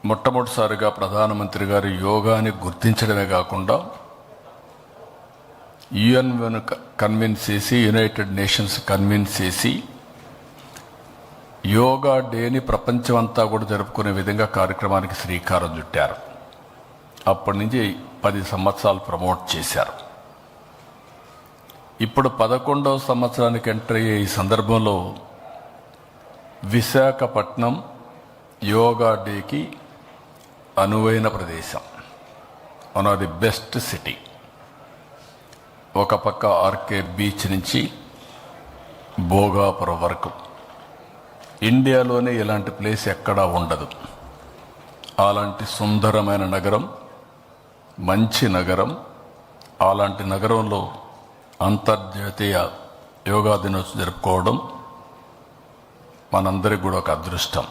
మొట్టమొదటిసారిగా ప్రధానమంత్రి గారు యోగాని గుర్తించడమే కాకుండా యుఎన్ కన్విన్స్ చేసి, యునైటెడ్ నేషన్స్ కన్విన్స్ చేసి యోగా డేని ప్రపంచమంతా కూడా జరుపుకునే విధంగా కార్యక్రమానికి శ్రీకారం చుట్టారు. అప్పటి నుంచి 10 సంవత్సరాలు ప్రమోట్ చేశారు. ఇప్పుడు 11వ సంవత్సరానికి ఎంటర్ అయ్యే ఈ సందర్భంలో విశాఖపట్నం యోగా డేకి అనువైన ప్రదేశం, one of the best city. ఒక పక్క ఆర్కే బీచ్ నుంచి భోగాపురం వరకు ఇండియాలోనే ఇలాంటి ప్లేస్ ఎక్కడా ఉండదు. అలాంటి సుందరమైన నగరం, మంచి నగరం. అలాంటి నగరంలో అంతర్జాతీయ యోగా దినోత్సవం జరుపుకోవడం మనందరికి కూడా ఒక అదృష్టం.